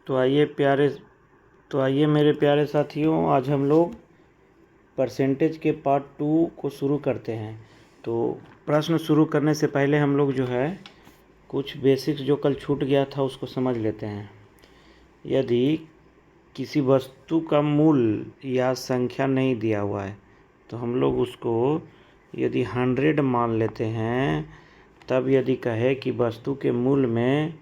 तो आइए मेरे प्यारे साथियों, आज हम लोग परसेंटेज के पार्ट 2 को शुरू करते हैं। तो प्रश्न शुरू करने से पहले हम लोग जो है कुछ बेसिक्स जो कल छूट गया था उसको समझ लेते हैं। यदि किसी वस्तु का मूल्य या संख्या नहीं दिया हुआ है तो हम लोग उसको यदि 100 मान लेते हैं, तब यदि कहे कि वस्तु के मूल्य में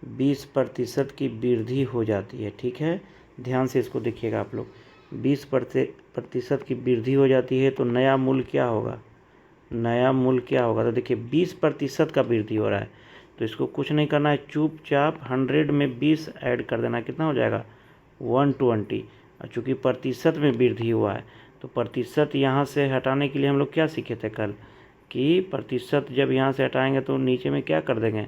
20% की वृद्धि हो जाती है। ठीक है, ध्यान से इसको देखिएगा आप लोग। 20% की वृद्धि हो जाती है तो नया मूल्य क्या होगा? तो देखिए 20% का वृद्धि हो रहा है तो इसको कुछ नहीं करना है, चुपचाप 100 में 20 ऐड कर देना। कितना हो जाएगा? 120। और चूँकि प्रतिशत में वृद्धि हुआ है तो प्रतिशत यहाँ से हटाने के लिए हम लोग क्या सीखे थे कल, कि प्रतिशत जब यहाँ से हटाएंगे तो नीचे में क्या कर देंगे,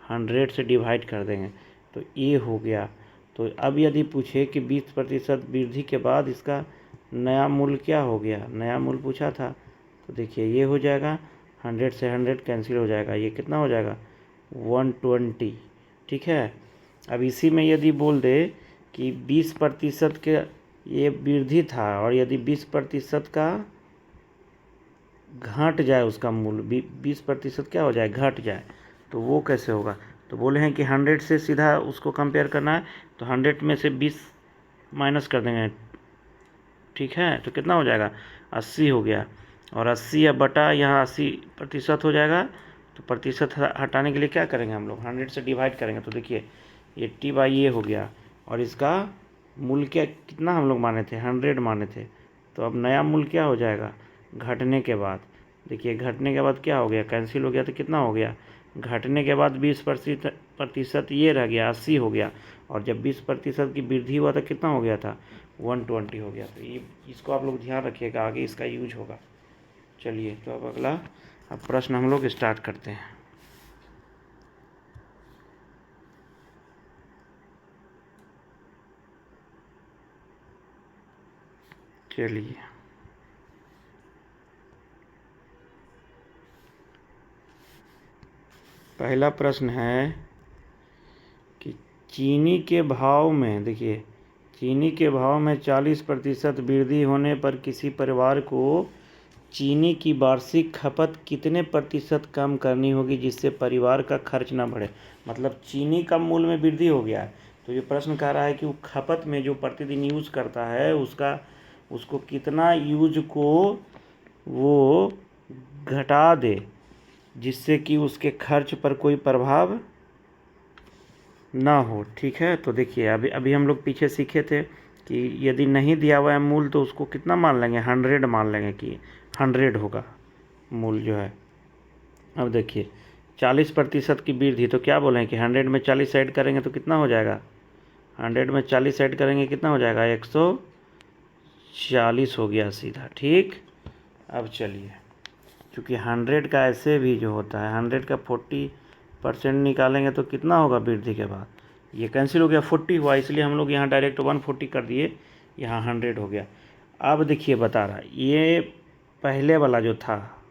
100 से डिवाइड कर देंगे। तो ये हो गया। तो अब यदि पूछे कि 20% वृद्धि के बाद इसका नया मूल्य क्या हो गया, नया मूल्य पूछा था, तो देखिए ये हो जाएगा, 100 से 100 कैंसिल हो जाएगा, ये कितना हो जाएगा? 120। ठीक है। अब इसी में यदि बोल दे कि 20% के ये वृद्धि था और यदि 20% का घट जाए, उसका मूल्य 20% क्या हो जाए, घट जाए, तो वो कैसे होगा? तो बोले हैं कि 100 से सीधा उसको कंपेयर करना है, तो 100 में से 20 माइनस कर देंगे। ठीक है, तो कितना हो जाएगा? 80 हो गया। और 80 या बटा यहाँ 80% हो जाएगा। तो प्रतिशत हटाने के लिए क्या करेंगे हम लोग, 100 से डिवाइड करेंगे। तो देखिए 80/ये हो गया और इसका मूल्य क्या कितना हम लोग माने थे, 100 माने थे। तो अब नया मूल्य क्या हो जाएगा घटने के बाद? देखिए घटने के बाद क्या हो गया, कैंसिल हो गया, तो कितना हो गया? घटने के बाद 20% ये रह गया, 80 हो गया। और जब 20% की वृद्धि हुआ तो कितना हो गया था, 120 हो गया। तो ये इसको आप लोग ध्यान रखिएगा, आगे इसका यूज होगा। चलिए तो अब अगला प्रश्न हम लोग स्टार्ट करते हैं। चलिए पहला प्रश्न है कि चीनी के भाव में, देखिए चीनी के भाव में 40% वृद्धि होने पर किसी परिवार को चीनी की वार्षिक खपत कितने प्रतिशत कम करनी होगी जिससे परिवार का खर्च ना बढ़े? मतलब चीनी का मूल्य में वृद्धि हो गया है तो ये प्रश्न कह रहा है कि वो खपत में जो प्रतिदिन यूज करता है उसको कितना यूज को वो घटा दे जिससे कि उसके खर्च पर कोई प्रभाव ना हो। ठीक है, तो देखिए अभी हम लोग पीछे सीखे थे कि यदि नहीं दिया हुआ है मूल्य तो उसको कितना मान लेंगे, 100 मान लेंगे कि 100 होगा मूल्य जो है। अब देखिए 40% की वृद्धि, तो क्या बोले हैं कि 100 में 40 ऐड करेंगे तो कितना हो जाएगा, 100 में 40 ऐड करेंगे कितना हो जाएगा, 140 हो गया सीधा। ठीक, अब चलिए चूँकि 100 का ऐसे भी जो होता है 100 का 40% निकालेंगे तो कितना होगा वृद्धि के बाद, ये कैंसिल हो गया, 40 हुआ, इसलिए हम लोग यहाँ डायरेक्ट 140 कर दिए, यहाँ 100 हो गया। अब देखिए बता रहा ये पहले वाला जो था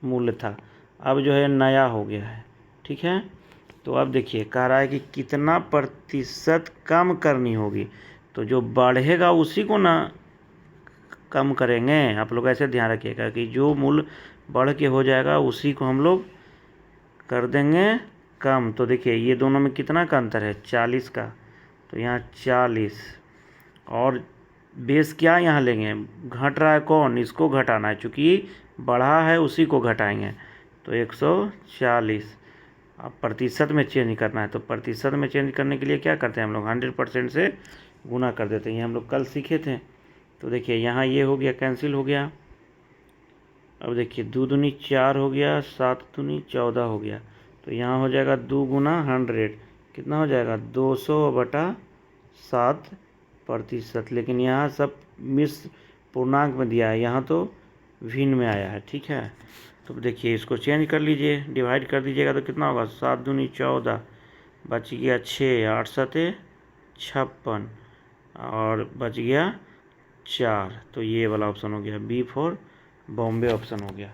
मूल्य था, अब जो है नया हो गया है। ठीक है, तो अब देखिए कह रहा है कि कितना प्रतिशत कम करनी होगी, तो जो बढ़ेगा उसी को ना कम करेंगे। आप लोग ऐसे ध्यान रखिएगा कि जो मूल्य बढ़ के हो जाएगा उसी को हम लोग कर देंगे कम। तो देखिए ये दोनों में कितना का अंतर है, 40 का, तो यहाँ 40 और बेस क्या यहाँ लेंगे, घट रहा है कौन, इसको घटाना है, चूँकि बढ़ा है उसी को घटाएंगे, तो 140। अब प्रतिशत में चेंज करना है, तो प्रतिशत में चेंज करने के लिए क्या करते हैं हम लोग, 100% से गुना कर देते हैं, ये हम लोग कल सीखे थे। तो देखिए यहाँ ये हो गया, कैंसिल हो गया। अब देखिए 2 दूनी 4 हो गया, 7 दूनी 14 हो गया, तो यहाँ हो जाएगा 2 गुना 100, कितना हो जाएगा 200/7%। लेकिन यहाँ सब मिस पूर्णांक में दिया है, यहाँ तो भिन्न में आया है। ठीक है, तो देखिए इसको चेंज कर लीजिए, डिवाइड कर दीजिएगा तो कितना होगा, 7 दूनी 14, बच गया 6, 8 सते 56 और बच गया 4। तो ये वाला ऑप्शन हो गया, B4 बॉम्बे ऑप्शन हो गया।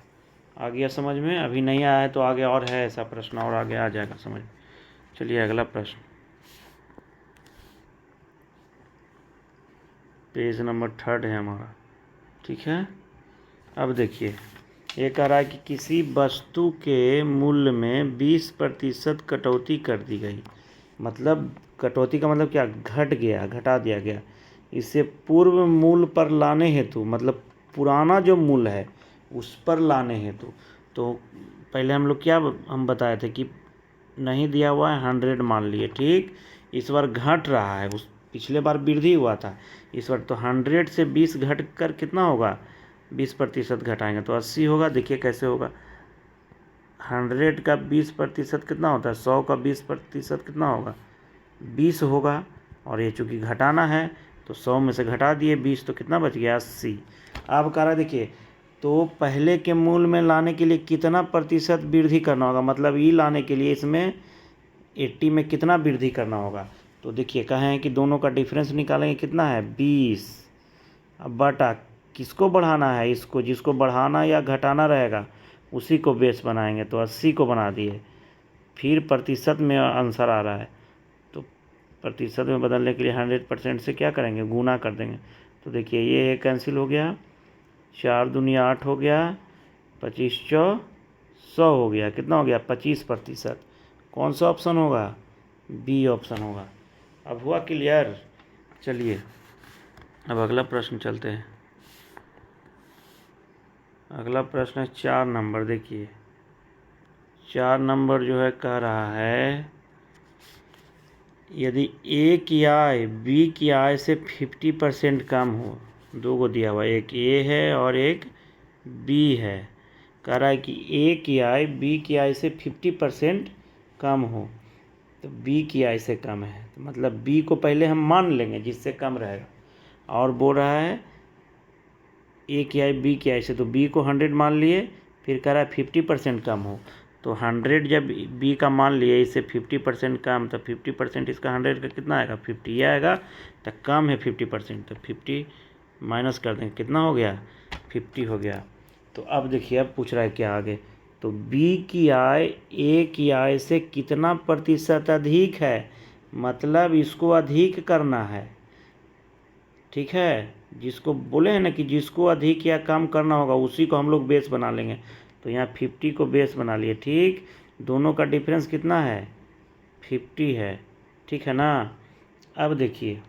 आ गया समझ में? अभी नहीं आया है तो आगे और है ऐसा प्रश्न, और आगे आ जाएगा समझ। चलिए अगला प्रश्न। पेज नंबर 3 है हमारा, ठीक है। अब देखिए, ये कह रहा है कि किसी वस्तु के मूल्य में 20% कटौती कर दी गई। मतलब कटौती का मतलब क्या, घट गया, घटा दिया गया। इसे पूर्व मूल्य पर लाने हेतु, मतलब पुराना जो मूल्य है उस पर लाने हेतु, तो पहले हम लोग क्या हम बताए थे कि नहीं दिया हुआ है 100 मान लिए, ठीक। इस बार घट रहा है, उस पिछले बार वृद्धि हुआ था, इस बार तो 100 से 20 घट कर कितना होगा, 20% घटाएंगे तो 80 होगा। देखिए कैसे होगा, 100 का 20% कितना होता है, 100 का 20% कितना होगा, 20 होगा। और ये चूँकि घटाना है तो 100 में से घटा दिए 20, तो कितना बच गया, 80। अब कह रहा है देखिए, तो पहले के मूल्य में लाने के लिए कितना प्रतिशत वृद्धि करना होगा, मतलब ई लाने के लिए इसमें 80 में कितना वृद्धि करना होगा। तो देखिए कहे हैं कि दोनों का डिफरेंस निकालेंगे, कितना है 20। अब बटा किसको बढ़ाना है, इसको, जिसको बढ़ाना या घटाना रहेगा उसी को बेस बनाएंगे, तो 80 को बना दिए। फिर प्रतिशत में आंसर आ रहा है, तो प्रतिशत में बदलने के लिए 100% से क्या करेंगे, गुना कर देंगे। तो देखिए ये कैंसिल हो गया, 4 दूनी 8 हो गया, 25 चौ 100 हो गया, कितना हो गया 25%। कौन सा ऑप्शन होगा, बी ऑप्शन होगा। अब हुआ क्लियर। चलिए अब अगला प्रश्न चलते हैं। अगला प्रश्न है 4 नंबर। देखिए 4 नंबर जो है कह रहा है, यदि ए की आय बी की आय से 50% कम हो, दो को दिया हुआ, एक ए है और एक बी है। कह रहा है कि ए की आय बी की आय से 50% कम हो, तो बी की आय से कम है, तो मतलब बी को पहले हम मान लेंगे जिससे कम रहेगा, और बोल रहा है ए की आय बी की आय से, तो बी को 100 मान लिए, फिर कह रहा है 50% कम हो, तो 100 जब बी का मान लिए, इससे 50% कम, तो 50% इसका 100 का कितना आएगा, 50 ये आएगा, तो कम है 50%, तो 50 माइनस कर देंगे, कितना हो गया 50 हो गया। तो अब देखिए अब पूछ रहा है क्या आगे, तो बी की आय ए की आय से कितना प्रतिशत अधिक है, मतलब इसको अधिक करना है, ठीक है। जिसको बोले हैं ना कि जिसको अधिक या कम करना होगा उसी को हम लोग बेस बना लेंगे, तो यहाँ 50 को बेस बना लिए, ठीक। दोनों का डिफरेंस कितना है, 50 है, ठीक है ना। अब देखिए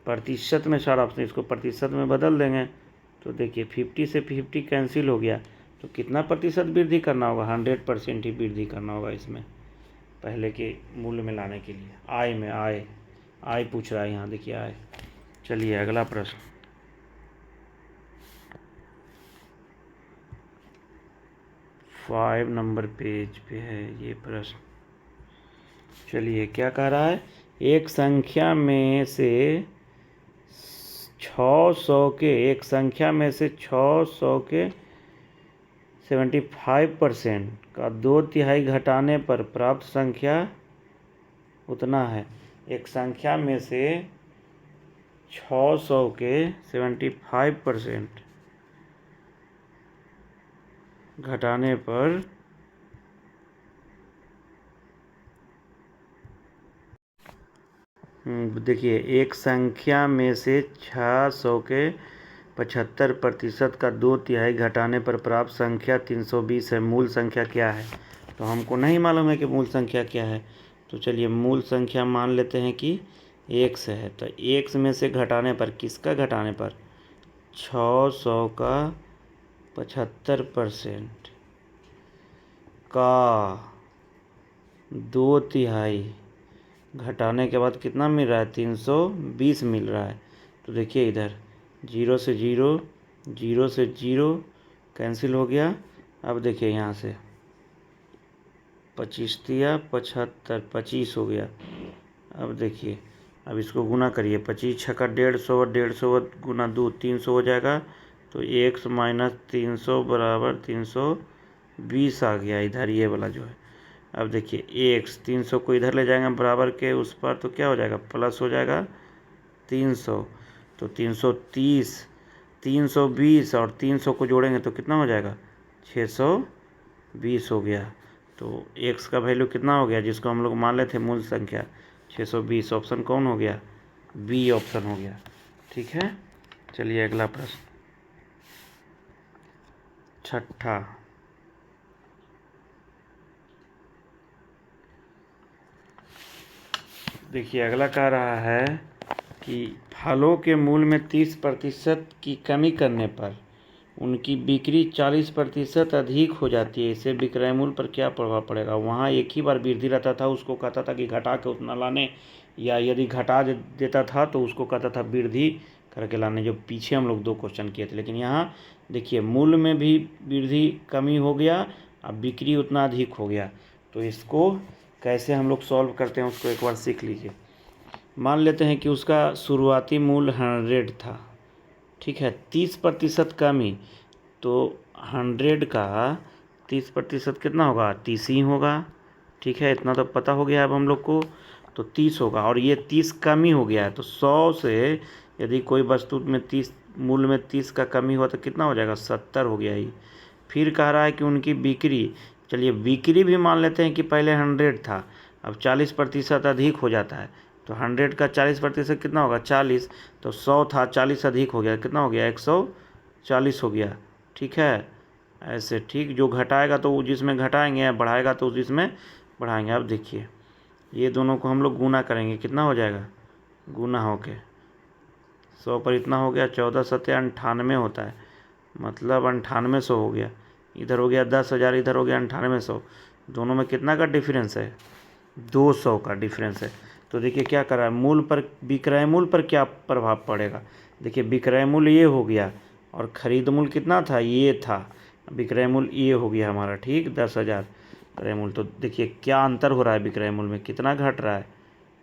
प्रतिशत में सारा ऑप्शन, इसको प्रतिशत में बदल देंगे, तो देखिए 50 से 50 कैंसिल हो गया, तो कितना प्रतिशत वृद्धि करना होगा, 100% ही वृद्धि करना होगा इसमें, पहले के मूल्य में लाने के लिए। आय में, आय पूछ रहा है यहाँ, देखिए आय। चलिए अगला प्रश्न, फाइव नंबर पेज पे है ये प्रश्न। चलिए क्या कह रहा है, एक संख्या में से 600 के, एक संख्या में से 600 के 75% का 2/3 घटाने पर प्राप्त संख्या उतना है। एक संख्या में से 600 के 75% घटाने पर देखिए एक संख्या में से 600 के 75% का 2/3 घटाने पर प्राप्त संख्या 320 है। मूल संख्या क्या है, तो हमको नहीं मालूम है कि मूल संख्या क्या है, तो चलिए मूल संख्या मान लेते हैं कि x है। तो x में से घटाने पर, किसका घटाने पर, 600 का 75% का 2/3 घटाने के बाद कितना मिल रहा है, 320 मिल रहा है। तो देखिए इधर 0 से 0, 0 से 0 कैंसिल हो गया। अब देखिए यहाँ से 25 दिया, 75, 25 हो गया। अब देखिए अब इसको गुना करिए, 25 छक्का 150, 150 गुना 2 300 हो जाएगा, तो x माइनस 300 बराबर 320 आ गया इधर, ये वाला जो है। अब देखिए x 300 को इधर ले जाएंगे बराबर के उस पर, तो क्या हो जाएगा, प्लस हो जाएगा 300, तो 330, 320 और 300 को जोड़ेंगे तो कितना हो जाएगा, 620 हो गया। तो x का वैल्यू कितना हो गया, जिसको हम लोग मान लेते थे मूल संख्या, 620। ऑप्शन कौन हो गया, बी ऑप्शन हो गया। ठीक है। चलिए अगला प्रश्न, छठा। देखिए अगला कह रहा है कि फलों के मूल्य में 30% की कमी करने पर उनकी बिक्री 40% अधिक हो जाती है, इससे विक्रय मूल्य पर क्या प्रभाव पड़ेगा। वहाँ एक ही बार वृद्धि रहता था, उसको कहता था कि घटा के उतना लाने, या यदि घटा देता था तो उसको कहता था वृद्धि करके लाने, जो पीछे हम लोग 2 क्वेश्चन किए थे। लेकिन यहाँ देखिए मूल्य में भी वृद्धि कमी हो गया, अब बिक्री उतना अधिक हो गया। तो इसको कैसे हम लोग सॉल्व करते हैं उसको एक बार सीख लीजिए। मान लेते हैं कि उसका शुरुआती मूल्य 100 था, ठीक है, 30% कमी, तो 100 का 30% कितना होगा, 30 ही होगा, ठीक है। इतना तो पता हो गया अब हम लोग को, तो 30 होगा। और ये 30 कमी हो गया है, तो 100 से यदि कोई वस्तु में 30 मूल्य में 30 का कमी हुआ तो कितना हो जाएगा, 70 हो गया ही। फिर कह रहा है कि उनकी बिक्री, चलिए बिक्री भी मान लेते हैं कि पहले 100 था, अब 40% अधिक हो जाता है, तो 100 का 40% कितना होगा, 40। तो 100 था, 40 अधिक हो गया, कितना हो गया, 140 हो गया, ठीक है। ऐसे ठीक, जो घटाएगा तो जिसमें घटाएंगे, बढ़ाएगा तो जिसमें बढ़ाएंगे। अब देखिए ये दोनों को हम लोग गुना करेंगे, कितना हो जाएगा, गुना होके 100 पर इतना हो गया, 14 सत्ते 98 होता है, मतलब 9800 हो गया। इधर हो गया 10,000, इधर हो गया 9800, दोनों में कितना का डिफरेंस है, 200 का डिफरेंस है। तो देखिए क्या कर रहा है, मूल्य पर, विक्रय मूल्य पर क्या प्रभाव पड़ेगा। देखिए विक्रय मूल्य ये हो गया, और ख़रीद मूल्य कितना था, ये था, विक्रय मूल्य ये हो गया हमारा, ठीक, 10,000 विक्रय मूल्य। तो देखिए क्या अंतर हो रहा है, विक्रय मूल्य में कितना घट रहा है,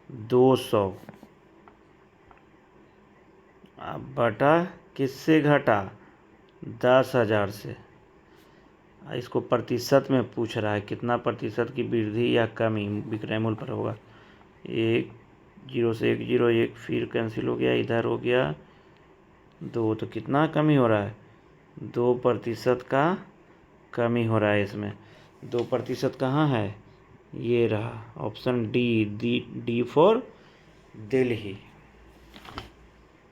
200, बटा किससे घटा, 10,000 से। इसको प्रतिशत में पूछ रहा है, कितना प्रतिशत की वृद्धि या कमी विक्रय मूल्य पर होगा। 1 0 से 1 0, 1 फिर कैंसिल हो गया, इधर हो गया 2, तो कितना कमी हो रहा है, 2% का कमी हो रहा है इसमें। 2% कहाँ है, ये रहा ऑप्शन डी फॉर दिल्ली।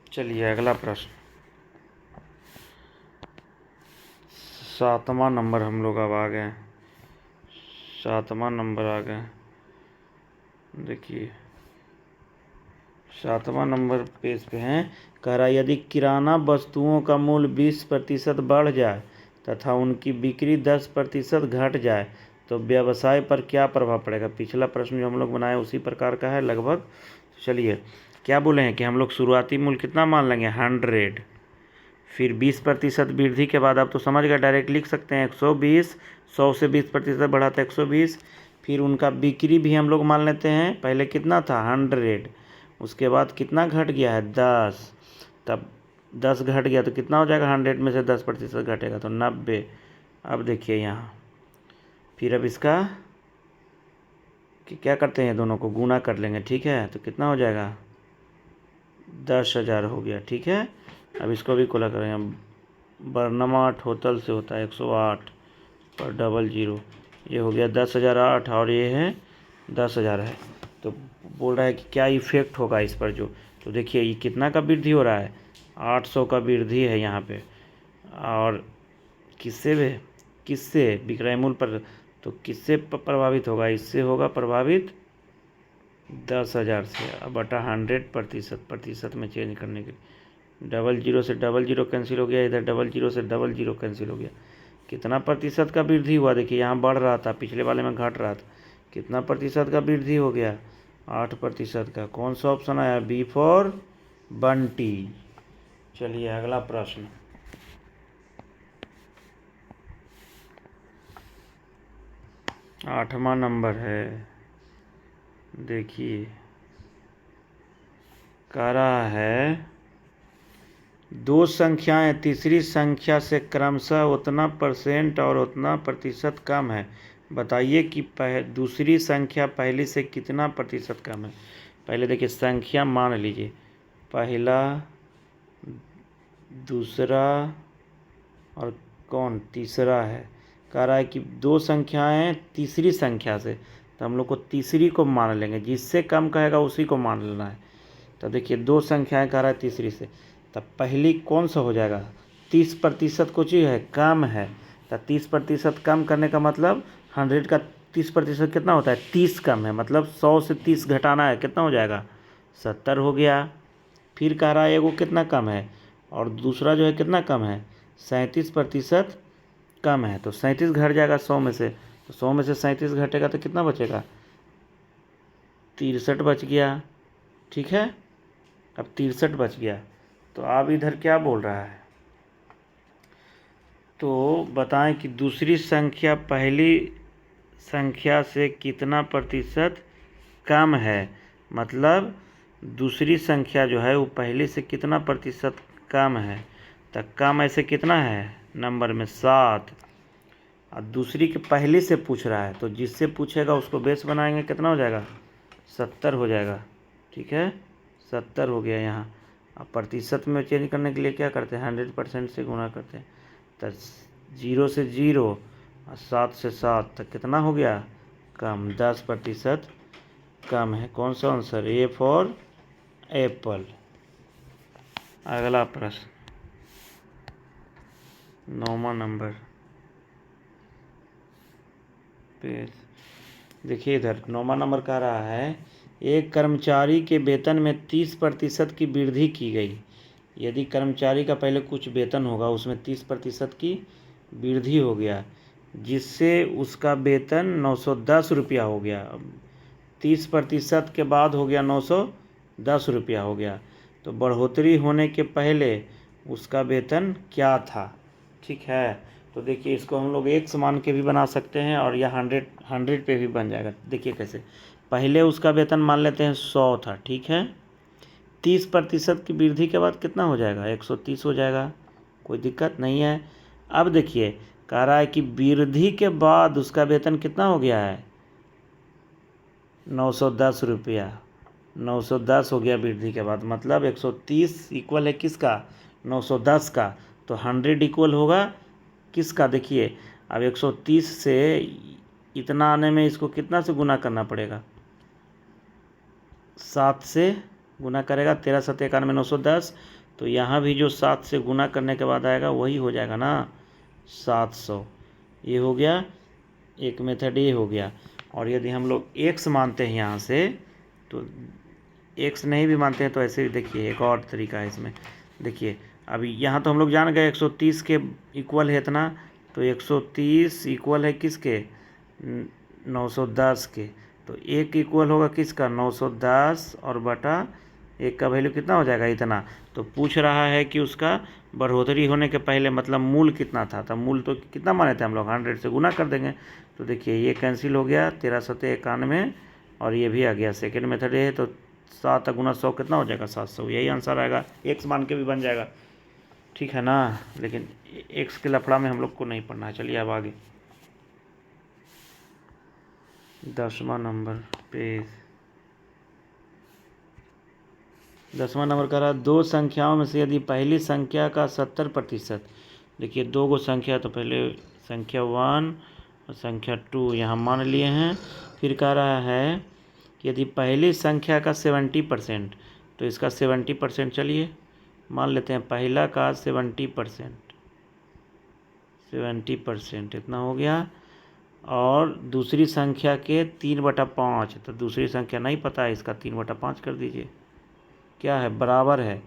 चलिए अगला प्रश्न, 7वां नंबर हम लोग अब आ गए, 7वां नंबर आ गए। देखिए 7वां नंबर पेज पे हैं, कह रहा यदि किराना वस्तुओं का मूल्य 20% बढ़ जाए तथा उनकी बिक्री 10% घट जाए तो व्यवसाय पर क्या प्रभाव पड़ेगा। पिछला प्रश्न जो हम लोग बनाए उसी प्रकार का है लगभग। चलिए क्या बोले हैं कि हम लोग शुरुआती मूल्य कितना मान लेंगे, 100, फिर 20% वृद्धि के बाद, आप तो समझ गए, डायरेक्ट लिख सकते हैं 120, 100 से 20% बढ़ा था 120। फिर उनका बिक्री भी हम लोग मान लेते हैं, पहले कितना था 100, उसके बाद कितना घट गया है 10, तब 10 घट गया तो कितना हो जाएगा, 100 में से 10% घटेगा तो 90। अब देखिए यहाँ फिर अब इसका कि क्या करते हैं, दोनों को गुना कर लेंगे, ठीक है, तो कितना हो जाएगा, 10,000 हो गया, ठीक है। अब इसको भी खुला करेंगे, बर्नामाट होटल से होता है 108 पर 00, ये हो गया 10,008 और ये है 10,000 है। तो बोल रहा है कि क्या इफेक्ट होगा इस पर जो, तो देखिए ये कितना का वृद्धि हो रहा है, 800 का वृद्धि है यहाँ पे। और किससे विक्रय मूल्य पर, तो किससे प्रभावित होगा, इससे होगा प्रभावित 10,000 से, अब बटा 100% में चेंज करने के, 00 से 00 कैंसिल हो गया, इधर 00 से 00 कैंसिल हो गया। कितना प्रतिशत का वृद्धि हुआ, देखिए यहाँ बढ़ रहा था, पिछले वाले में घट रहा था, कितना प्रतिशत का वृद्धि हो गया, 8% का। कौन सा ऑप्शन आया, बी फॉर बंटी। चलिए अगला प्रश्न, 8वां नंबर है। देखिए कह रहा है दो संख्याएं तीसरी संख्या से क्रमशः उतना % और उतना प्रतिशत कम है, बताइए कि दूसरी संख्या पहली से कितना प्रतिशत कम है। पहले देखिए संख्या मान लीजिए, पहला, दूसरा और कौन, तीसरा है। कह रहा है कि दो संख्याएं तीसरी संख्या से, तो हम लोग को तीसरी को मान लेंगे, जिससे कम कहेगा उसी को मान लेना है। तो देखिए 2 संख्याएं कह रहा है तीसरी से, तब पहली कौन सा हो जाएगा? 30% कुछ ही है, कम है। तो 30% कम करने का मतलब 100 का 30% कितना होता है? 30 कम है, मतलब 100 से 30 घटाना है, कितना हो जाएगा? 70 हो गया। फिर कह रहा है एगो कितना कम है, और दूसरा जो है कितना कम है? 37% कम है। तो 37 घट जाएगा 100 में से, तो 100 में से 37 घटेगा तो कितना बचेगा? 63 बच गया। ठीक है, अब 63 बच गया। तो अब इधर क्या बोल रहा है? तो बताएं कि दूसरी संख्या पहली संख्या से कितना प्रतिशत कम है। मतलब दूसरी संख्या जो है वो पहली से कितना प्रतिशत कम है। तो कम ऐसे कितना है नंबर में? 7। और दूसरी के पहले से पूछ रहा है, तो जिससे पूछेगा उसको बेस बनाएंगे, कितना हो जाएगा? 70 हो जाएगा। ठीक है, 70 हो गया यहाँ। अब प्रतिशत में चेंज करने के लिए क्या करते हैं? 100% से गुणा करते हैं। तो 0 से 0 और 7 से 7 तक कितना हो गया? कम, 10% कम है। कौन सा आंसर? A for Apple. अगला प्रश्न 9वां नंबर पेज। देखिए इधर 9वां नंबर कह रहा है, एक कर्मचारी के वेतन में 30% की वृद्धि की गई। यदि कर्मचारी का पहले कुछ वेतन होगा, उसमें 30% की वृद्धि हो गया, जिससे उसका वेतन 910 रुपया हो गया। 30% के बाद हो गया 910 रुपया हो गया। तो बढ़ोतरी होने के पहले उसका वेतन क्या था? ठीक है, तो देखिए इसको हम लोग एक मान के भी बना सकते हैं, और यह 100 पे भी बन जाएगा। देखिए कैसे, पहले उसका वेतन मान लेते हैं 100 था। ठीक है, 30% की वृद्धि के बाद कितना हो जाएगा? 130 हो जाएगा, कोई दिक्कत नहीं है। अब देखिए कह रहा है कि वृद्धि के बाद उसका वेतन कितना हो गया है? 910 रुपया। 910 हो गया वृद्धि के बाद, मतलब 130 इक्वल है किसका? 910 का। तो 100 इक्वल होगा किसका? देखिए अब 130 से इतना आने में इसको कितना से गुना करना पड़ेगा? 7 से गुना करेगा, 13 7 91 910। तो यहाँ भी जो 7 से गुना करने के बाद आएगा वही हो जाएगा ना, 700। ये हो गया एक मेथड, ये हो गया। और यदि हम लोग x मानते हैं यहाँ से, तो x नहीं भी मानते हैं तो ऐसे देखिए एक और तरीका है इसमें। देखिए अभी यहाँ तो हम लोग जान गए 130 के इक्वल है इतना, तो 130 इक्वल है किसके? 910 के। तो एक इक्वल होगा किसका? 910, और बटा एक का वैल्यू कितना हो जाएगा? इतना। तो पूछ रहा है कि उसका बढ़ोतरी होने के पहले मतलब मूल कितना था। तो मूल तो कितना माने थे हम लोग? 100 से गुना कर देंगे। तो देखिए ये कैंसिल हो गया, 13 7 91, और ये भी आ गया। सेकेंड मेथड है, तो 7 गुना 100 कितना हो जाएगा? 700। यही आंसर आएगा, एक्स मान के भी बन जाएगा। ठीक है ना, लेकिन एक्स के लफड़ा में हम लोग को नहीं पढ़ना है। चलिए अब आगे 10वां नंबर पेज। 10वां नंबर कह रहा है, दो संख्याओं में से यदि पहली संख्या का 70%, देखिए दो गो संख्या, तो पहले संख्या 1 और संख्या 2 यहाँ मान लिए हैं। फिर कह रहा है कि यदि पहली संख्या का 70%, तो इसका 70% चलिए मान लेते हैं। पहला का 70% इतना हो गया, और दूसरी संख्या के 3/5। तो दूसरी संख्या नहीं पता है, इसका 3/5 कर दीजिए। क्या है? बराबर है।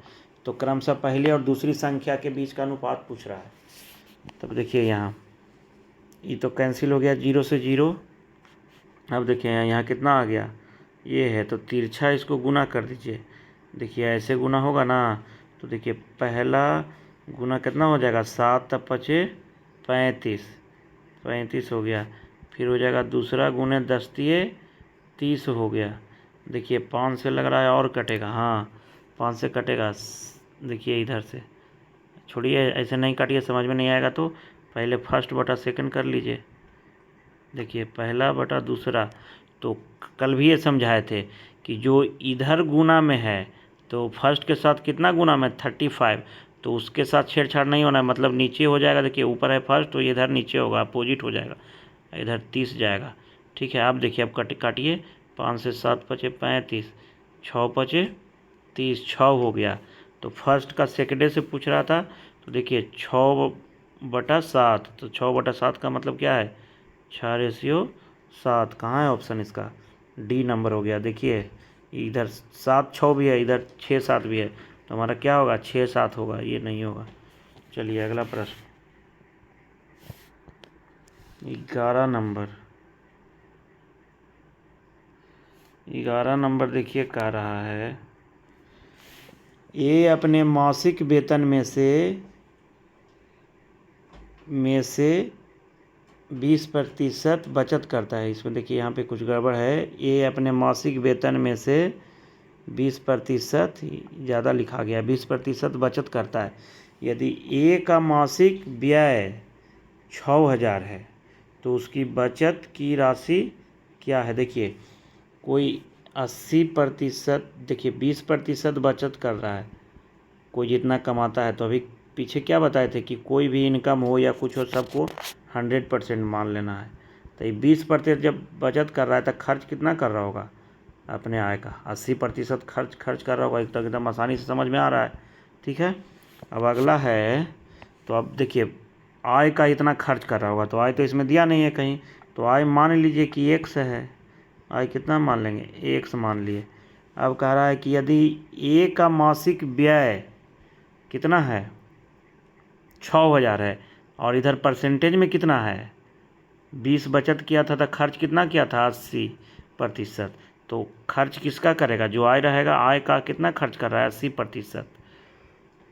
तो क्रमशः पहले और दूसरी संख्या के बीच का अनुपात पूछ रहा है। तब देखिए यहाँ ये तो कैंसिल हो गया, 0 से 0। अब देखिए यहाँ कितना आ गया? ये है, तो तिरछा इसको गुना कर दीजिए। देखिए ऐसे गुना होगा ना, तो देखिए पहला गुना कितना हो जाएगा? 7 तब 5 35 हो गया। फिर हो जाएगा दूसरा गुने 10 दिए 30 हो गया। देखिए 5 से लग रहा है और कटेगा, हाँ 5 से कटेगा। देखिए इधर से छोड़िए, ऐसे नहीं काटिए, समझ में नहीं आएगा तो पहले फर्स्ट बटा सेकंड कर लीजिए। देखिए पहला बटा दूसरा, तो कल भी ये समझाए थे कि जो इधर गुना में है तो फर्स्ट के साथ कितना गुना में? 35। तो उसके साथ छेड़छाड़ नहीं होना है, मतलब नीचे हो जाएगा। देखिए ऊपर है फर्स्ट, तो इधर नीचे होगा, अपोजिट हो जाएगा, इधर 30 जाएगा। ठीक है, आप देखिए अब काटिए। 5 से 7 5 35, 6 5 30, 6 हो गया। तो फर्स्ट का सेकंडे से पूछ रहा था, तो देखिए 6/7, तो 6/7 का मतलब क्या है, 6:7। कहाँ है ऑप्शन इसका, डी नंबर हो गया। देखिए इधर 7-6 भी है, इधर 6-7 भी है, तो हमारा क्या होगा, 6-7 होगा, ये नहीं होगा। चलिए अगला प्रश्न 11 नंबर। 11 नंबर देखिए कह रहा है, ये अपने मासिक वेतन में से 20% बचत करता है। इसमें देखिए यहाँ पे कुछ गड़बड़ है, ये अपने मासिक वेतन में से 20%, ज़्यादा लिखा गया, 20% बचत करता है। यदि ए का मासिक व्यय 6,000 है तो उसकी बचत की राशि क्या है। देखिए कोई 80%, देखिए 20% बचत कर रहा है, कोई जितना कमाता है। तो अभी पीछे क्या बताए थे कि कोई भी इनकम हो या कुछ हो, सबको 100% मान लेना है। तो ये 20% जब बचत कर रहा है तो खर्च कितना कर रहा होगा, अपने आय का 80% खर्च कर रहा होगा। एक तो एकदम आसानी से समझ में आ रहा है। ठीक है, अब अगला है, तो अब देखिए आय का इतना खर्च कर रहा होगा, तो आय तो इसमें दिया नहीं है कहीं, तो आय मान लीजिए कि 1 से है। आय कितना मान लेंगे, 1 से मान लिए। अब कह रहा है कि यदि ए का मासिक व्यय कितना है, 6,000 है, और इधर परसेंटेज में कितना है, 20 बचत किया था तो खर्च कितना किया था, 80%। तो खर्च किसका करेगा, जो आय रहेगा, आय का कितना खर्च कर रहा है, 80%।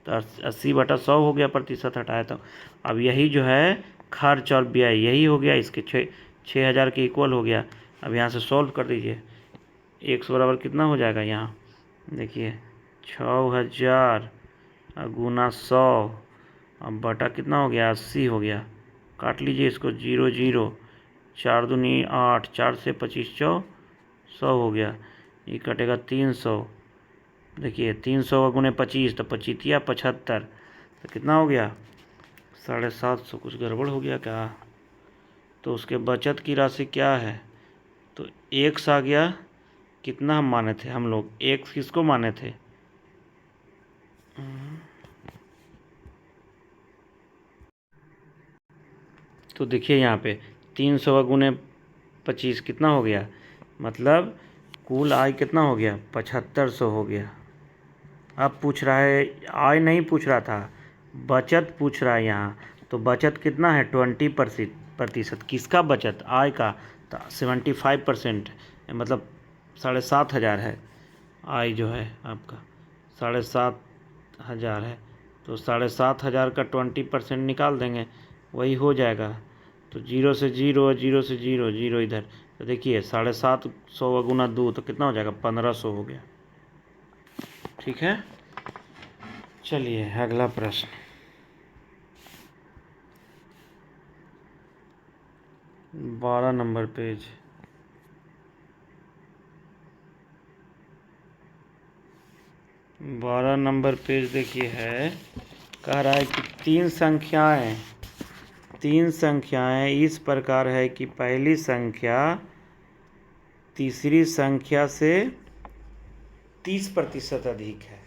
तो 80/100 हो गया, प्रतिशत हटाया। तो अब यही जो है खर्च और व्यय यही हो गया, इसके 6,000 के इक्वल हो गया। अब यहाँ से सॉल्व कर दीजिए, 100 बराबर कितना हो जाएगा, यहाँ देखिए 6,000 गुना 100, अब बटा कितना हो गया, 80 हो गया। काट लीजिए इसको, 0 0, 4 दूनी 8, 4 से 25 100 हो गया। ये कटेगा 300, देखिए 300 गुने 25, तो 25 75, तो कितना हो गया, 750। कुछ गड़बड़ हो गया क्या, तो उसके बचत की राशि क्या है, तो 1 आ गया। कितना हम माने थे, हम लोग 1 किसको माने थे, तो देखिए यहाँ पे 300 गुने 25 कितना हो गया, मतलब कुल आय कितना हो गया, 7500 हो गया। अब पूछ रहा है, आय नहीं पूछ रहा था, बचत पूछ रहा है यहाँ। तो बचत कितना है, 20%। किसका बचत, आय का, तो 75%, मतलब 7,500 है आय जो है आपका, 7,500 है। तो 7,500 का 20% निकाल देंगे, वही हो जाएगा। तो 0 से 0, 0 से 0, 0 इधर, तो देखिए 750 गुना 2, तो कितना हो जाएगा, 1500 हो गया। ठीक है, चलिए अगला प्रश्न 12 नंबर पेज। 12 नंबर पेज देखिए है, कह रहा है कि तीन संख्याएं इस प्रकार है कि पहली संख्या तीसरी संख्या से 30% अधिक है,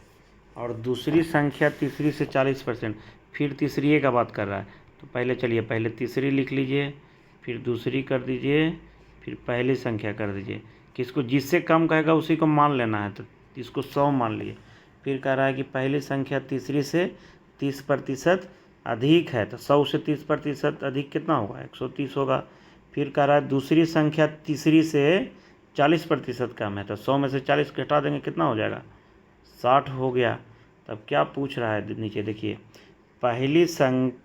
और दूसरी संख्या तीसरी से 40%। फिर तीसरी का बात कर रहा है, तो पहले तीसरी लिख लीजिए, फिर दूसरी कर दीजिए, फिर पहली संख्या कर दीजिए। किसको, जिससे कम कहेगा उसी को मान लेना है, तो इसको 100 मान लिए। फिर कह रहा है कि पहली संख्या तीसरी से 30% अधिक है, तो 100 से 30% अधिक कितना होगा, 130 होगा। फिर कह रहा है दूसरी संख्या तीसरी से 40% कम है, तो 100 में से 40 घटा देंगे, कितना हो जाएगा, 60 हो गया। तब क्या पूछ रहा है, नीचे देखिए, पहली संख्या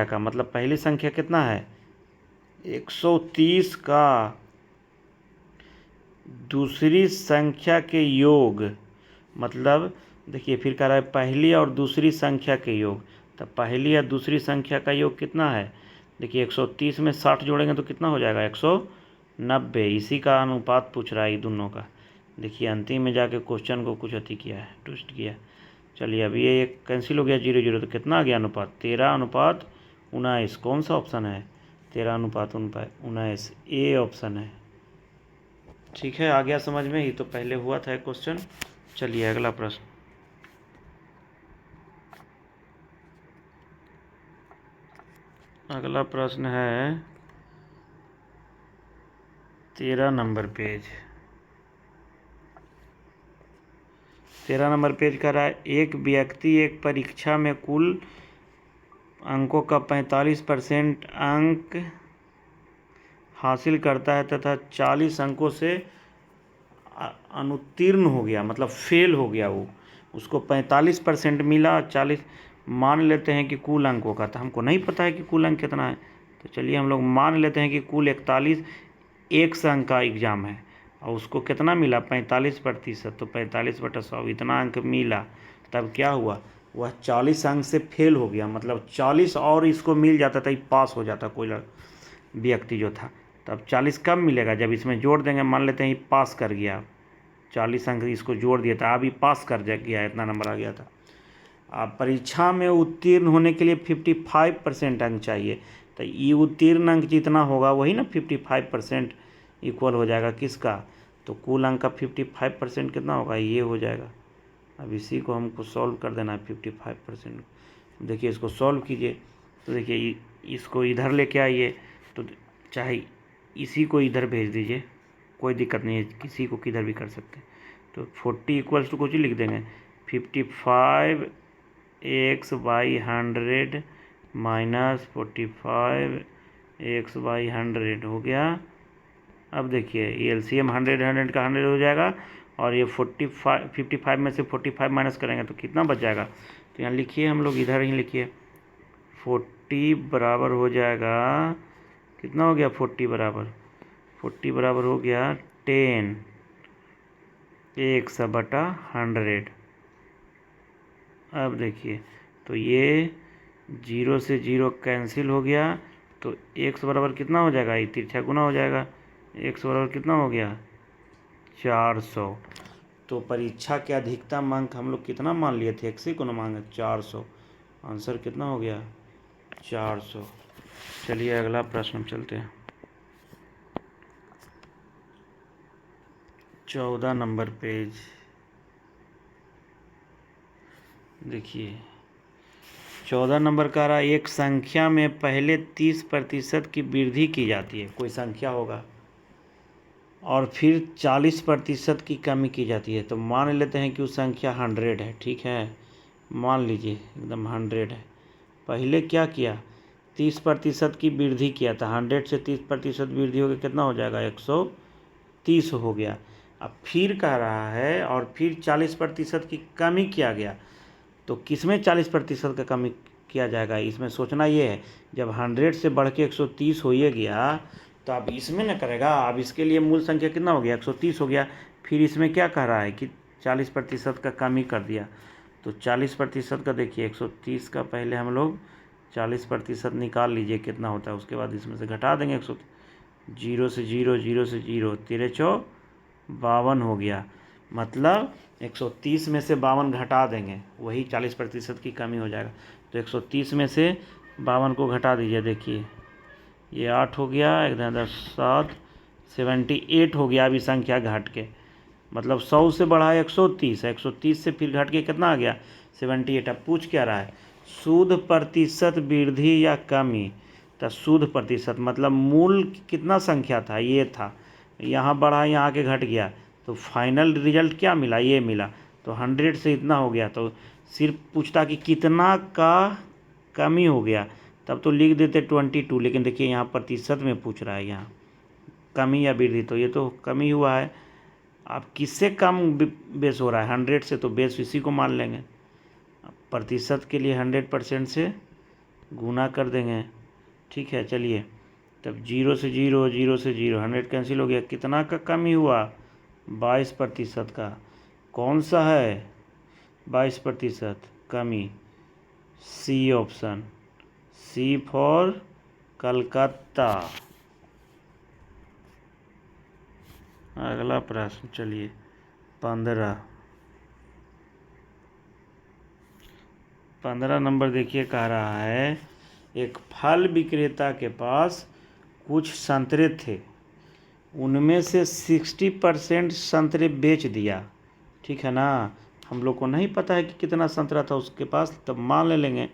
का मतलब पहली संख्या कितना है, 130 का दूसरी संख्या के योग, मतलब देखिए फिर कह रहा है पहली और दूसरी संख्या के योग। तो पहली या दूसरी संख्या का योग कितना है, देखिए 130 में 60 जोड़ेंगे तो कितना हो जाएगा, 190। इसी का अनुपात पूछ रहा है दोनों का। देखिए अंतिम में जाके क्वेश्चन को कुछ अति किया है, ट्विस्ट किया। चलिए अब ये कैंसिल हो गया, 0 0, तो कितना आ गया अनुपात, 13:19। कौन सा ऑप्शन है, 13:19, ए ऑप्शन है। ठीक है, आ गया समझ में? ही तो पहले हुआ था एक क्वेश्चन। चलिए अगला प्रश्न। अगला प्रश्न है 13 नंबर पेज। 13 नंबर पेज कह रहा है, एक व्यक्ति एक परीक्षा में कुल अंकों का 45% अंक हासिल करता है तथा 40 अंकों से अनुत्तीर्ण हो गया, मतलब फेल हो गया। वो उसको 45% मिला, 40 मान लेते हैं कि कुल अंकों का, तो हमको नहीं पता है कि कुल अंक कितना है। तो चलिए हम लोग मान लेते हैं कि कुल 41 अंक का एग्ज़ाम है और उसको कितना मिला 45%, तो 45/100 इतना अंक मिला। तब क्या हुआ, वह 40 अंक से फेल हो गया, मतलब 40 और इसको मिल जाता था, पास हो जाता कोई व्यक्ति जो था। तब 40 कब मिलेगा, जब इसमें जोड़ देंगे। मान लेते हैं पास कर गया, 40 अंक इसको जोड़ दिया था, अभी पास कर गया, इतना नंबर आ गया था। अब परीक्षा में उत्तीर्ण होने के लिए 55% अंक चाहिए, तो ये उत्तीर्ण अंक जितना होगा वही ना 55% इक्वल हो जाएगा किसका, तो कुल अंक का 55% कितना होगा, ये हो जाएगा। अब इसी को हमको सॉल्व कर देना है 55%। देखिए इसको सॉल्व कीजिए, तो देखिए इसको इधर लेके आइए, तो चाहे इसी को इधर भेज दीजिए, कोई दिक्कत नहीं है, किसी को किधर भी कर सकते हैं। तो 40 इक्वल्स टू कुछ लिख देंगे, 55x/100 माइनस 45x/100 हो गया। अब देखिए ये एलसीएम 100 का 100 हो जाएगा, और ये 55 में से 45 माइनस करेंगे तो कितना बच जाएगा। तो यहाँ लिखिए, हम लोग इधर ही लिखिए, 40 बराबर हो जाएगा, कितना हो गया 40 बराबर हो गया 10 100/100। अब देखिए तो ये 0 से 0 कैंसिल हो गया, तो 1 बराबर कितना हो जाएगा, ये तिरछा गुना हो जाएगा, 1 बराबर कितना हो गया 400। तो परीक्षा के अधिकतम अंक हम लोग कितना मान लिए थे, 1 को ना मांगे 400, आंसर कितना हो गया 400। चलिए अगला प्रश्न चलते हैं। 14 नंबर पेज देखिए, 14 नंबर का रहा, एक संख्या में पहले 30% की वृद्धि की जाती है, कोई संख्या होगा, और फिर 40% की कमी की जाती है। तो मान लेते हैं कि उस संख्या 100 है, ठीक है, मान लीजिए एकदम 100 है। पहले क्या किया, 30% की वृद्धि किया था, 100 से 30% वृद्धि हो गया, कितना हो जाएगा 130 हो गया। अब फिर कह रहा है और फिर 40% की कमी किया गया, तो किसमें 40% का कमी किया जाएगा, इसमें सोचना ये है, जब 100 से बढ़ के 130 हो ही गया, तो अब इसमें न करेगा। अब इसके लिए मूल संख्या कितना हो गया 130 हो गया, फिर इसमें क्या कह रहा है कि 40% का कमी कर दिया। तो 40% का देखिए 130 का पहले हम लोग 40% निकाल लीजिए कितना होता है, उसके बाद इसमें से घटा देंगे 100, 0 से 0, 0 से 0, 13 52 हो गया, मतलब 130 में से 52 घटा देंगे, वही 40% की कमी हो जाएगा। तो 130 में से 52 को घटा दीजिए, देखिए ये 8 हो गया, इधर 7, 78 हो गया। अभी संख्या घट के, मतलब 100 से बढ़ा 130, 130 से फिर घट के कितना आ गया 78। अब पूछ क्या रहा है, शुद्ध प्रतिशत वृद्धि या कमी। तो शुद्ध प्रतिशत मतलब मूल कितना संख्या था, ये था, यहाँ बढ़ा यहाँ के घट गया, तो फाइनल रिजल्ट क्या मिला, ये मिला। तो 100 से इतना हो गया, तो सिर्फ पूछता कि कितना का कमी हो गया, तब तो लिख देते 22, लेकिन देखिए यहाँ प्रतिशत में पूछ रहा है, यहाँ कमी या वृद्धि, तो ये तो कमी हुआ है। अब किससे कम बेस हो रहा है 100 से, तो बेस इसी को मान लेंगे। प्रतिशत के लिए 100% से गुना कर देंगे, ठीक है। चलिए तब 0 से 0, 0 से 0, 100 कैंसिल हो गया, कितना का कमी हुआ 22% का। कौन सा है 22% कमी, C option, C for Calcutta. अगला प्रश्न चलिए 15 नंबर देखिए, कह रहा है एक फल विक्रेता के पास कुछ संतरे थे उनमें से 60% संतरे बेच दिया, ठीक है ना। हम लोग को नहीं पता है कि कितना संतरा था उसके पास, तब मान ले लेंगे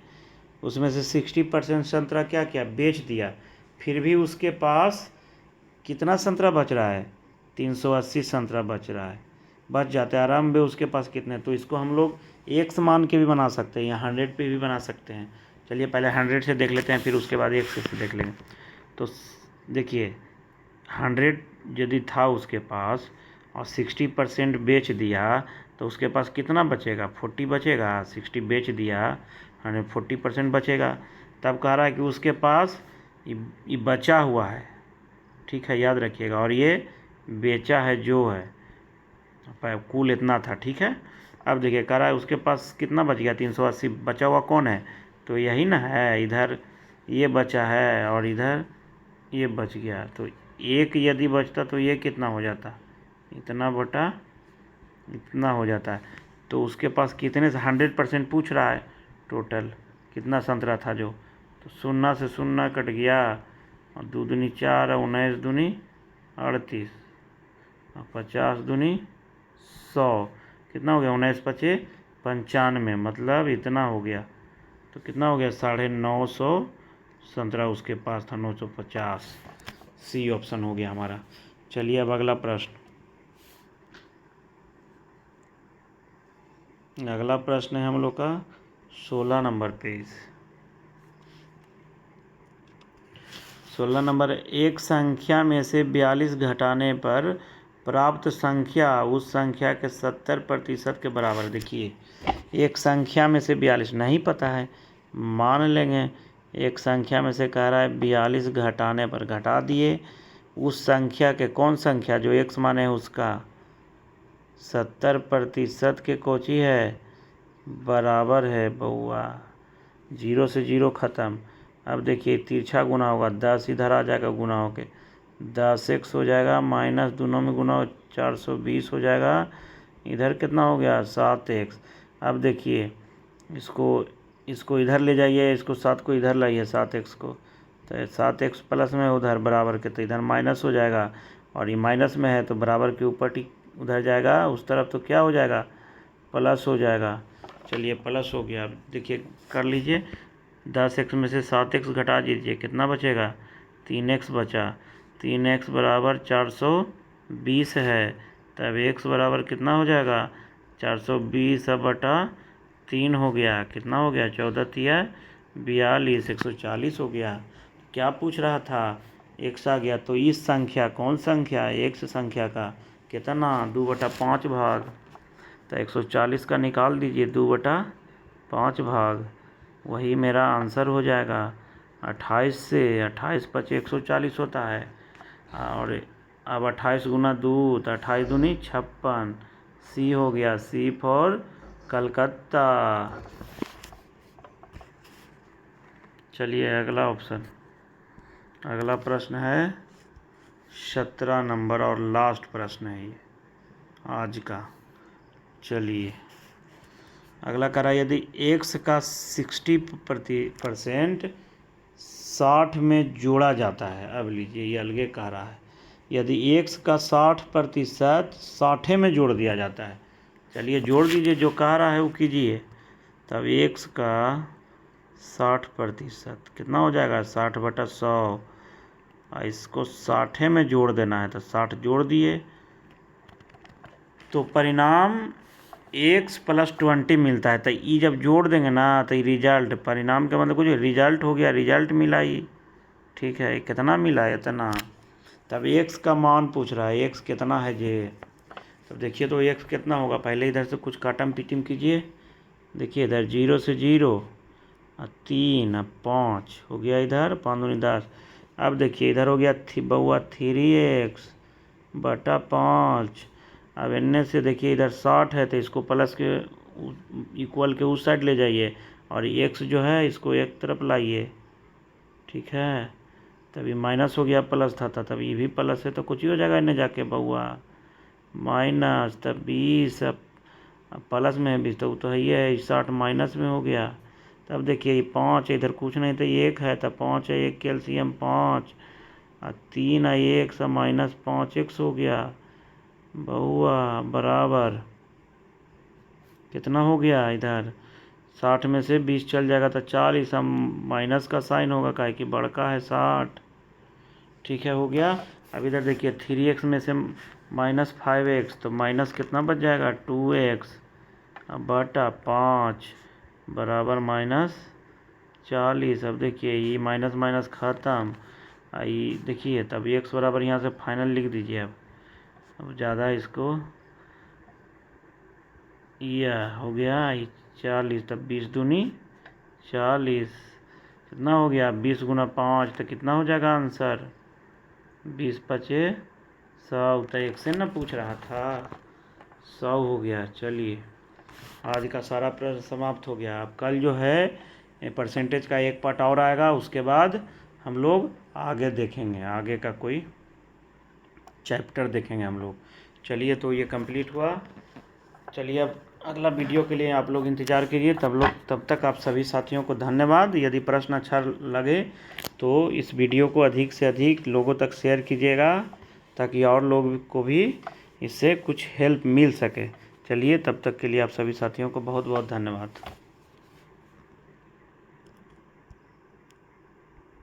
उसमें से 60% संतरा क्या किया, बेच दिया। फिर भी उसके पास कितना संतरा बच रहा है, 380 संतरा बच रहा है, बच जाते हैं आराम में उसके पास कितने। तो इसको हम लोग एक्स मान के भी बना सकते हैं या 100 पे भी बना सकते हैं। चलिए पहले 100 से देख लेते हैं, फिर उसके बाद एक्स से देख लेंगे। तो देखिए 100 यदि था उसके पास और 60% बेच दिया तो उसके पास कितना बचेगा, 40 बचेगा। 60 बेच दिया, 40% बचेगा। तब कह रहा है कि उसके पास ये बचा हुआ है, ठीक है, याद रखिएगा। और ये बेचा है जो है, कुल इतना था, ठीक है। अब देखिए कह रहा है उसके पास कितना बच गया, 380। बचा हुआ कौन है, तो यही ना है, इधर ये बचा है और इधर ये बच गया। तो एक यदि बचता तो ये कितना हो जाता, इतना बटा इतना हो जाता है। तो उसके पास कितने से 100% पूछ रहा है, टोटल कितना संतरा था जो। तो 0 से 0 कट गया और 2 दूनी 4, 19 दूनी 38 और 50 दूनी 100, कितना हो गया, 19 पचे 95, मतलब इतना हो गया। तो कितना हो गया, 950 संतरा उसके पास था, 950। सी ऑप्शन हो गया हमारा। चलिए अब अगला प्रश्न। अगला प्रश्न है हम लोग का 16 नंबर पेज। 16 नंबर, एक संख्या में से 42 घटाने पर प्राप्त संख्या उस संख्या के 70% के बराबर। देखिए एक संख्या में से 42 नहीं पता है, मान लेंगे एक संख्या में से कह रहा है 42 घटाने पर, घटा दिए उस संख्या के, कौन संख्या, जो एक्स माने है उसका 70% के कोची है, बराबर है बउआ। 0 से 0 ख़त्म। अब देखिए तिरछा गुना होगा, 10 इधर आ जाएगा गुना होके, 10x हो जाएगा, माइनस दोनों में गुना 420 हो जाएगा। इधर कितना हो गया, 7x। अब देखिए इसको इधर ले जाइए, इसको 7 को इधर लाइए, 7x को, तो 7x प्लस में उधर बराबर के, तो इधर माइनस हो जाएगा। और ये माइनस में है तो बराबर के ऊपर उधर जाएगा उस तरफ, तो क्या हो जाएगा, प्लस हो जाएगा। चलिए प्लस हो गया। अब देखिए कर लीजिए, 10x में से 7x घटा दीजिए, कितना बचेगा, 3x बचा। 3x बराबर 420 है, तब x बराबर कितना हो जाएगा, 420 बटा 3 हो गया। कितना हो गया, 14 तिया 42, 140 हो गया। क्या पूछ रहा था, x आ गया। तो इस संख्या, कौन संख्या, x संख्या का कितना, 2/5 भाग। तो 140 का निकाल दीजिए, 2/5 भाग, वही मेरा आंसर हो जाएगा। 28 से 28 पचे 140 होता है। और अब 28 गुना 2 तो 28 दूनी 56। सी हो गया, सी फॉर कलकत्ता। चलिए अगला ऑप्शन, अगला प्रश्न है 17 नंबर और लास्ट प्रश्न है ये आज का। चलिए अगला करा, यदि x का 60% 60 में जोड़ा जाता है। अब लीजिए ये अलगे कह रहा है, यदि x का 60% 60 में जोड़ दिया जाता है। चलिए जोड़ दीजिए, जो कह रहा है वो कीजिए। तब x का 60% कितना हो जाएगा, 60/100। इसको 60 में जोड़ देना है, तो 60 जोड़ दिए तो परिणाम x + 20 मिलता है। तो ये जब जोड़ देंगे ना तो ये रिजल्ट, परिणाम का मतलब कुछ रिजल्ट हो गया, रिजल्ट मिला ये, ठीक है। कितना मिला, इतना। तब x का मान पूछ रहा है, x कितना है जे। तब देखिए तो x कितना होगा, पहले इधर से कुछ काटम पीटिम कीजिए। देखिए इधर 0 से 0 और 3 और 5 हो गया, इधर 5 दूनी 10। अब देखिए इधर हो गया बउआ 3x बटा 5। अब इनने से देखिए इधर 60 है तो इसको प्लस के इक्वल के उस साइड ले जाइए, और x जो है इसको एक तरफ लाइए, ठीक है। तभी माइनस हो गया, प्लस था तब ये भी प्लस है, तो कुछ ही हो जाएगा इन्हें जाके बउआ, माइनस। तब 20 अब प्लस में है 20, तो है ये है, 60 माइनस में हो गया। तब देखिए 5 इधर कुछ नहीं, तो 1 है, तब 5 है, 1 कैल्शियम 5। 3x माइनस 5x हो गया बहुआ बराबर कितना हो गया इधर 60 में से 20 चल जाएगा तो 40, हम माइनस का साइन होगा काहे कि बड़का है 60। ठीक है, हो गया। अब इधर देखिए 3x में से माइनस 5x तो माइनस कितना बच जाएगा 2x बटा 5 बराबर माइनस 40। अब देखिए ये माइनस माइनस ख़त्म, आई देखिए तब x बराबर यहाँ से फाइनल लिख दीजिए। अब ज़्यादा इसको यह हो गया 40, तब 20 दूनी 40 कितना हो गया 20 गुना 5 तो कितना हो जाएगा आंसर 20 पचे 100। तो एक से ना पूछ रहा था 100 हो गया। चलिए आज का सारा प्रश्न समाप्त हो गया। अब कल जो है परसेंटेज का एक पार्ट और आएगा, उसके बाद हम लोग आगे देखेंगे, आगे का कोई चैप्टर देखेंगे हम लोग। चलिए तो ये कंप्लीट हुआ। चलिए अब अगला वीडियो के लिए आप लोग इंतज़ार कीजिए। तब तक आप सभी साथियों को धन्यवाद। यदि प्रश्न अच्छा लगे तो इस वीडियो को अधिक से अधिक लोगों तक शेयर कीजिएगा ताकि और लोग को भी इससे कुछ हेल्प मिल सके। चलिए तब तक के लिए आप सभी साथियों को बहुत बहुत धन्यवाद।